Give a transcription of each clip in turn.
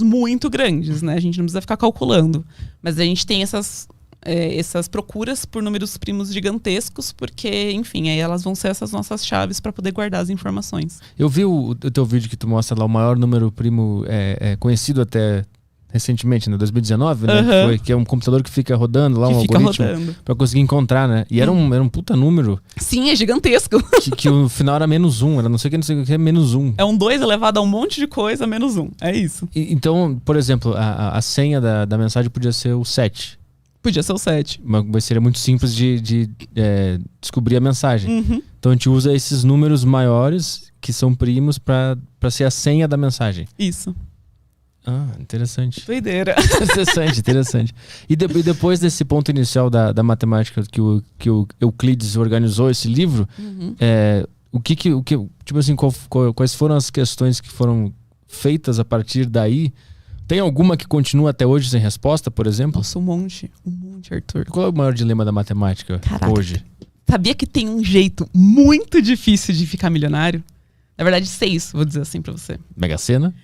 muito grandes, né? A gente não precisa ficar calculando. Mas a gente tem essas procuras por números primos gigantescos, porque, enfim, aí elas vão ser essas nossas chaves para poder guardar as informações. Eu vi o teu vídeo que tu mostra lá, o maior número primo conhecido até recentemente, né? 2019, né? Que é um computador que fica rodando lá, um algoritmo para conseguir encontrar, né? E era um puta número. Sim, é gigantesco. Que o final era -1, era não sei o que é -1. É um 2 elevado a um monte de coisa, -1. É isso. Então, por exemplo, a senha da mensagem podia ser o 7. Podia ser o 7. Mas seria muito simples de descobrir a mensagem. Então a gente usa esses números maiores, que são primos, para ser a senha da mensagem. Isso. Ah, interessante. Doideira. Interessante. E depois desse ponto inicial da matemática que o Euclides organizou esse livro, tipo assim, quais foram as questões que foram feitas a partir daí? Tem alguma que continua até hoje sem resposta, por exemplo? Nossa, um monte, Arthur. Qual é o maior dilema da matemática hoje? Sabia que tem um jeito muito difícil de ficar milionário? Na verdade, 6, vou dizer assim pra você. Mega Sena?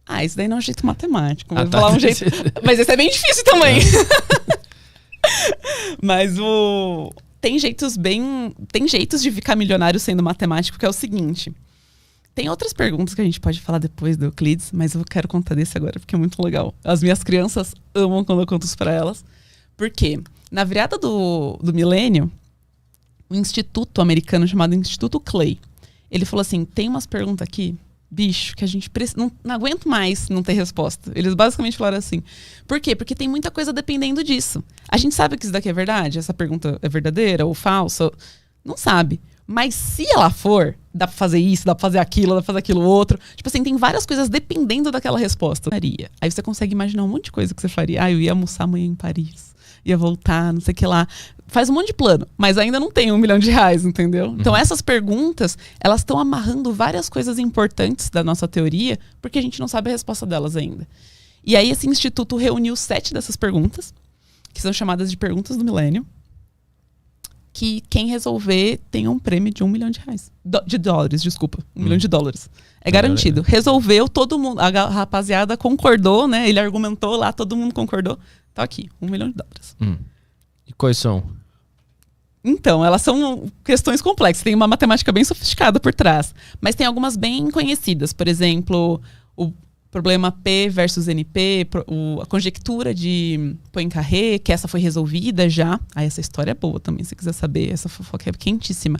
Ah, isso daí não é um jeito matemático. Vou falar um jeito... Mas esse é bem difícil também. Mas tem jeitos de ficar milionário sendo matemático, que é o seguinte. Tem outras perguntas que a gente pode falar depois do Euclides, mas eu quero contar desse agora, porque é muito legal. As minhas crianças amam quando eu conto isso pra elas. Por quê? Na virada do milênio, um instituto americano chamado Instituto Clay, ele falou assim, tem umas perguntas aqui, bicho, que a gente não aguento mais não ter resposta. Eles basicamente falaram assim. Por quê? Porque tem muita coisa dependendo disso. A gente sabe que isso daqui é verdade? Essa pergunta é verdadeira ou falsa? Não sabe. Mas se ela for, dá pra fazer isso, dá pra fazer aquilo, dá pra fazer aquilo outro. Tipo assim, tem várias coisas dependendo daquela resposta. Aí você consegue imaginar um monte de coisa que você faria. Ah, eu ia almoçar amanhã em Paris. Ia voltar, não sei o que lá. Faz um monte de plano, mas ainda não tem R$1 milhão, entendeu? Então essas perguntas, elas estão amarrando várias coisas importantes da nossa teoria, porque a gente não sabe a resposta delas ainda. E aí esse instituto reuniu 7 dessas perguntas, que são chamadas de perguntas do milênio, que quem resolver tem um prêmio de R$1 milhão. De dólares, desculpa. $1 milhão. É garantido. Resolveu, todo mundo, a rapaziada concordou, né? Ele argumentou lá, todo mundo concordou. Tá aqui, $1 milhão. E quais são? Então, elas são questões complexas. Tem uma matemática bem sofisticada por trás. Mas tem algumas bem conhecidas. Por exemplo, o problema P versus NP, a conjectura de Poincaré, que essa foi resolvida já. Essa história é boa também, se quiser saber. Essa fofoca é quentíssima.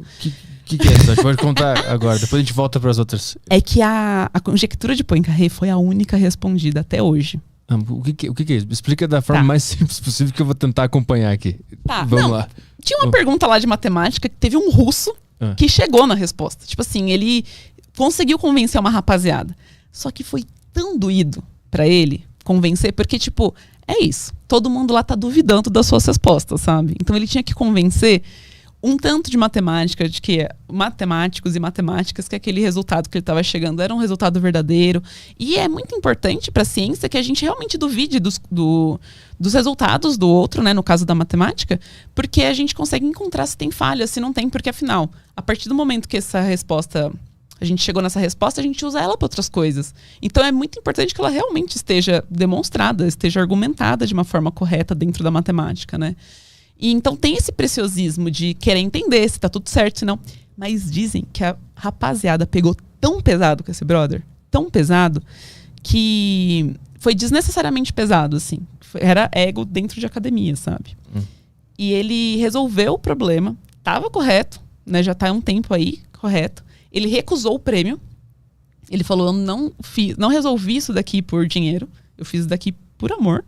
Que é essa? A gente pode contar agora, depois a gente volta para as outras. É que a conjectura de Poincaré foi a única respondida até hoje. O que é isso? Explica da forma mais simples possível que eu vou tentar acompanhar aqui. Vamos lá. Tinha uma pergunta lá de matemática que teve um russo que chegou na resposta. Tipo assim, ele conseguiu convencer uma rapaziada. Só que foi tão doído pra ele convencer, porque, tipo, é isso. Todo mundo lá tá duvidando das suas respostas, sabe? Então ele tinha que convencer um tanto de matemática, de que matemáticos e matemáticas, que aquele resultado que ele estava chegando era um resultado verdadeiro. E é muito importante para a ciência que a gente realmente duvide dos resultados do outro, né, no caso da matemática, porque a gente consegue encontrar se tem falha, se não tem, porque afinal, a partir do momento que essa resposta, a gente chegou nessa resposta, a gente usa ela para outras coisas. Então é muito importante que ela realmente esteja demonstrada, esteja argumentada de uma forma correta dentro da matemática, né? E então tem esse preciosismo de querer entender se tá tudo certo, se não. Mas dizem que a rapaziada pegou tão pesado com esse brother, tão pesado, que foi desnecessariamente pesado, assim. Era ego dentro de academia, sabe? E ele resolveu o problema, tava correto, né? Já tá há um tempo aí, correto. Ele recusou o prêmio. Ele falou, eu não resolvi isso daqui por dinheiro, eu fiz isso daqui por amor.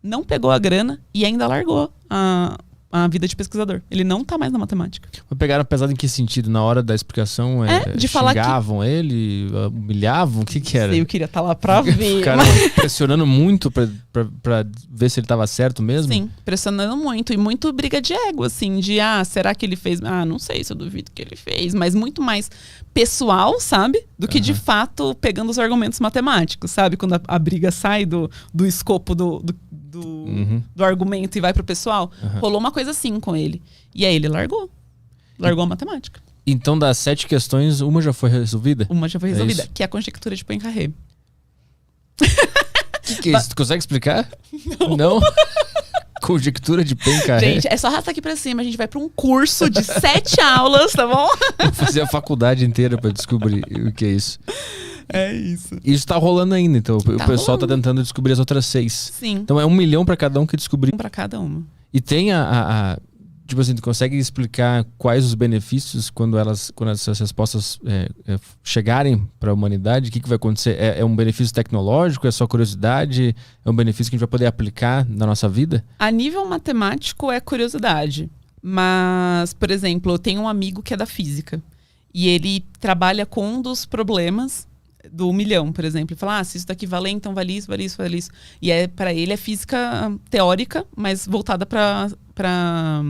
Não pegou a grana e ainda largou a vida de pesquisador. Ele não tá mais na matemática. Mas pegaram pesado em que sentido? Na hora da explicação, de falar xingavam ele, humilhavam? O que era? Eu queria estar lá pra ver. Ficaram pressionando muito pra ver se ele tava certo mesmo? Sim, pressionando muito. E muito briga de ego, assim, de, será que ele fez? Não sei se eu duvido que ele fez. Mas muito mais pessoal, sabe? Do que, de fato, pegando os argumentos matemáticos, sabe? Quando a briga sai do escopo do argumento e vai pro pessoal. Rolou uma coisa assim com ele. E aí ele largou a matemática. Então, das 7 questões, uma já foi resolvida? Uma já foi resolvida, que é a conjectura de Poincaré. que é isso? Tu consegue explicar? Não? Conjectura de Poincaré. Gente, é só arrastar aqui pra cima. A gente vai pra um curso de 7 aulas, tá bom? Vou fazer a faculdade inteira pra descobrir o que é isso. É isso. Isso tá rolando ainda, então. O pessoal tá tentando descobrir as outras 6. Sim. Então é 1 milhão pra cada um que descobrir. 1 pra cada uma. E tem tipo assim, tu consegue explicar quais os benefícios quando essas respostas chegarem para a humanidade? O que vai acontecer? É um benefício tecnológico? É só curiosidade? É um benefício que a gente vai poder aplicar na nossa vida? A nível matemático é curiosidade. Mas, por exemplo, eu tenho um amigo que é da física. E ele trabalha com um dos problemas do 1 milhão, por exemplo. Ele fala, se isso daqui valer, então vale isso, vale isso, vale isso. E para ele é física teórica, mas voltada para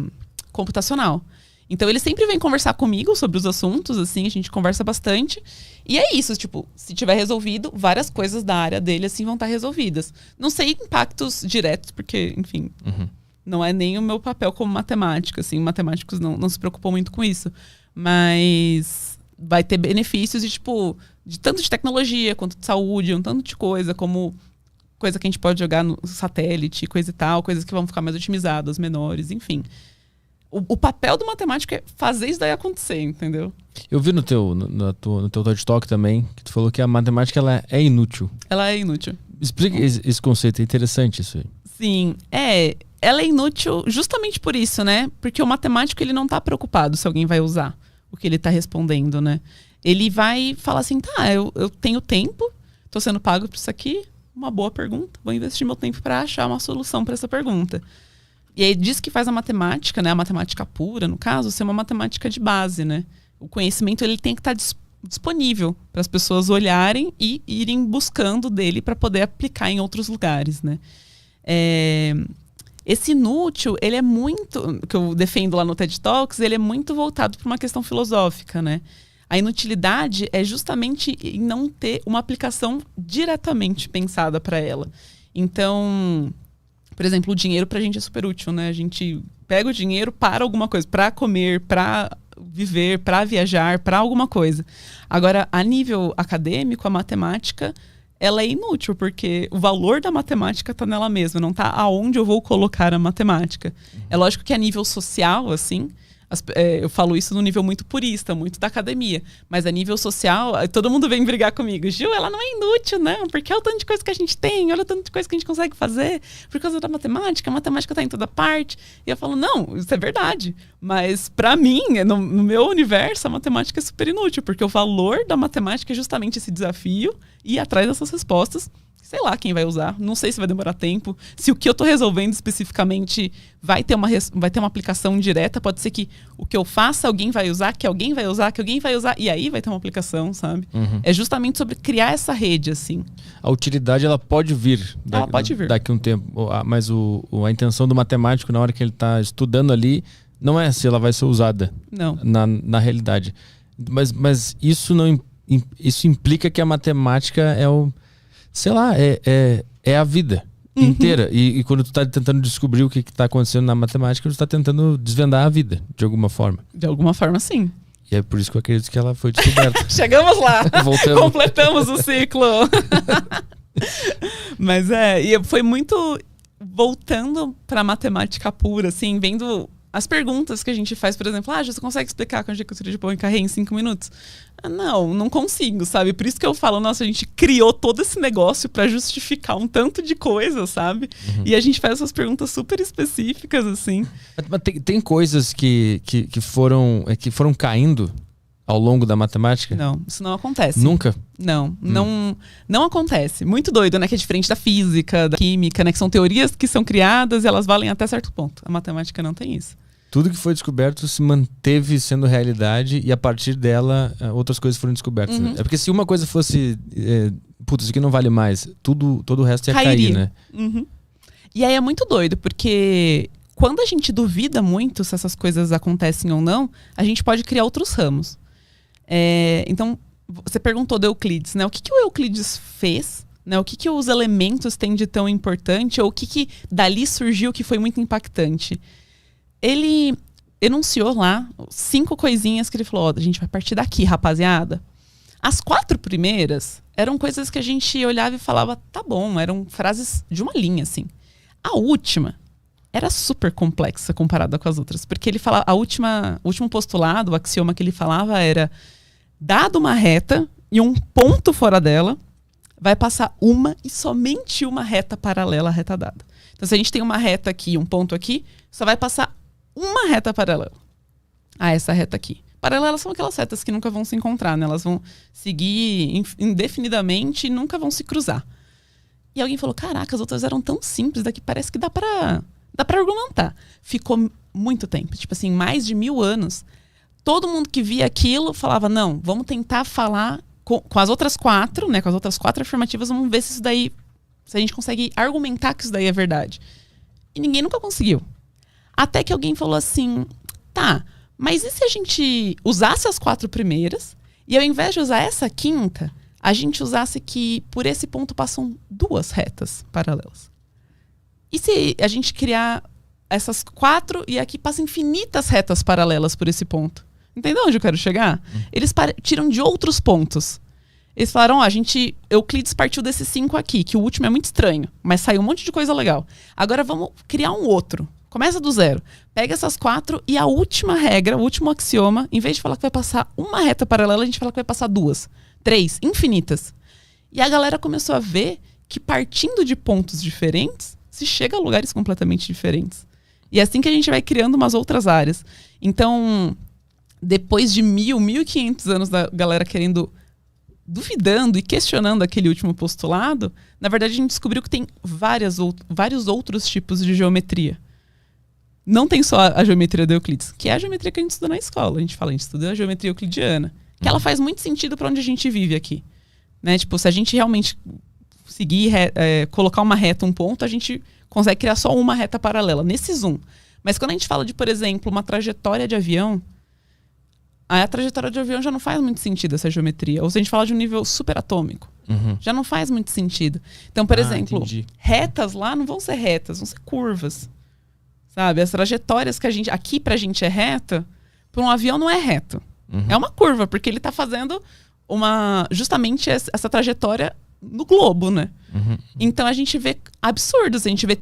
computacional. Então ele sempre vem conversar comigo sobre os assuntos, assim, a gente conversa bastante. E é isso, tipo, se tiver resolvido, várias coisas da área dele, assim, vão estar resolvidas. Não sei impactos diretos, porque, enfim, não é nem o meu papel como matemática, assim, matemáticos não se preocupam muito com isso. Mas vai ter benefícios de tanto de tecnologia, quanto de saúde, um tanto de coisa, como coisa que a gente pode jogar no satélite, coisa e tal, coisas que vão ficar mais otimizadas, menores, enfim. O papel do matemático é fazer isso daí acontecer, entendeu? Eu vi no teu TED Talk também, que tu falou que a matemática ela é inútil. Ela é inútil. Explica esse conceito, é interessante isso aí. Sim, ela é inútil justamente por isso, né? Porque o matemático ele não tá preocupado se alguém vai usar o que ele tá respondendo, né? Ele vai falar assim, eu tenho tempo, tô sendo pago por isso aqui, uma boa pergunta, vou investir meu tempo para achar uma solução para essa pergunta. E aí diz que faz a matemática, né, a matemática pura, no caso, ser uma matemática de base, né? O conhecimento ele tem que estar disponível para as pessoas olharem e irem buscando dele para poder aplicar em outros lugares, né? Esse inútil, ele é muito, que eu defendo lá no TED Talks, ele é muito voltado para uma questão filosófica, né? A inutilidade é justamente em não ter uma aplicação diretamente pensada para ela. Então, por exemplo, o dinheiro pra gente é super útil, né? A gente pega o dinheiro para alguma coisa, para comer, para viver, para viajar, para alguma coisa. Agora, a nível acadêmico, a matemática, ela é inútil, porque o valor da matemática está nela mesma, não está aonde eu vou colocar a matemática. É lógico que a nível social, assim, eu falo isso no nível muito purista, muito da academia, mas a nível social, todo mundo vem brigar comigo. Gil, ela não é inútil, não, porque olha o tanto de coisa que a gente tem, olha o tanto de coisa que a gente consegue fazer por causa da matemática, a matemática está em toda parte. E eu falo, não, isso é verdade, mas para mim, no meu universo, a matemática é super inútil, porque o valor da matemática é justamente esse desafio e ir atrás dessas respostas. Sei lá quem vai usar, não sei se vai demorar tempo, se o que eu estou resolvendo especificamente vai ter uma aplicação direta, pode ser que o que eu faça alguém vai usar, que alguém vai usar, que alguém vai usar, e aí vai ter uma aplicação, sabe? É justamente sobre criar essa rede, assim. A utilidade, ela pode vir. Ela pode vir. Daqui a um tempo, mas a intenção do matemático, na hora que ele está estudando ali, não é se ela vai ser usada. Não. Na realidade. Mas isso isso implica que a matemática é sei lá, é a vida inteira. E quando tu tá tentando descobrir o que tá acontecendo na matemática, tu tá tentando desvendar a vida, de alguma forma. De alguma forma, sim. E é por isso que eu acredito que ela foi descoberta. Chegamos lá! Voltamos. Completamos o ciclo! Mas e foi muito voltando pra matemática pura, assim, vendo as perguntas que a gente faz, por exemplo, você consegue explicar a conjectura de Poincaré em 5 minutos? Não consigo, sabe? Por isso que eu falo, nossa, a gente criou todo esse negócio pra justificar um tanto de coisa, sabe? E a gente faz essas perguntas super específicas, assim. Mas tem coisas que foram caindo ao longo da matemática? Não, isso não acontece. Nunca? Não acontece. Muito doido, né? Que é diferente da física, da química, né? Que são teorias que são criadas e elas valem até certo ponto. A matemática não tem isso. Tudo que foi descoberto se manteve sendo realidade e a partir dela outras coisas foram descobertas. Né? É porque se uma coisa fosse isso aqui não vale mais, todo o resto ia cair, né? E aí é muito doido, porque quando a gente duvida muito se essas coisas acontecem ou não, a gente pode criar outros ramos. Então, você perguntou do Euclides, né? O que o Euclides fez? Né? O que os elementos têm de tão importante? Ou o que dali surgiu que foi muito impactante? Ele enunciou lá 5 coisinhas que ele falou, a gente vai partir daqui, rapaziada. As 4 primeiras eram coisas que a gente olhava e falava, tá bom, eram frases de uma linha, assim. A última era super complexa comparada com as outras, porque ele falava, o último postulado, o axioma que ele falava era, dado uma reta e um ponto fora dela, vai passar uma e somente uma reta paralela à reta dada. Então, se a gente tem uma reta aqui e um ponto aqui, só vai passar uma reta paralela a essa reta aqui. Paralelas são aquelas retas que nunca vão se encontrar, né? Elas vão seguir indefinidamente e nunca vão se cruzar. E alguém falou, caraca, as outras eram tão simples, daqui parece que dá pra argumentar. Ficou muito tempo, tipo assim, mais de 1000 anos. Todo mundo que via aquilo falava, não, vamos tentar falar com as outras 4, né? Com as outras 4 afirmativas, vamos ver se isso daí, se a gente consegue argumentar que isso daí é verdade. E ninguém nunca conseguiu. Até que alguém falou assim, tá, mas e se a gente usasse as 4 primeiras e ao invés de usar essa quinta, a gente usasse que por esse ponto passam 2 retas paralelas? E se a gente criar essas 4 e aqui passam infinitas retas paralelas por esse ponto? Entendeu onde eu quero chegar? Eles tiram de outros pontos. Eles falaram, Euclides partiu desses 5 aqui, que o último é muito estranho, mas saiu um monte de coisa legal. Agora vamos criar um outro. Começa do zero. Pega essas 4 e a última regra, o último axioma, em vez de falar que vai passar uma reta paralela, a gente fala que vai passar 2, 3, infinitas. E a galera começou a ver que partindo de pontos diferentes, se chega a lugares completamente diferentes. E é assim que a gente vai criando umas outras áreas. Então, depois de 1.500 anos da galera duvidando e questionando aquele último postulado, na verdade a gente descobriu que tem vários outros tipos de geometria. Não tem só a geometria de Euclides, que é a geometria que a gente estuda na escola. A gente estuda a geometria euclidiana, que ela faz muito sentido para onde a gente vive aqui. Né? Tipo, se a gente realmente conseguir colocar uma reta, um ponto, a gente consegue criar só uma reta paralela, nesse zoom. Mas quando a gente fala de, por exemplo, uma trajetória de avião, a trajetória de avião já não faz muito sentido essa geometria. Ou se a gente fala de um nível superatômico, já não faz muito sentido. Então, por exemplo, retas lá não vão ser retas, vão ser curvas. Sabe? As trajetórias que aqui pra gente é reta, para um avião não é reto. É uma curva, porque ele tá fazendo justamente essa trajetória no globo, né? Então a gente vê absurdos, a gente vê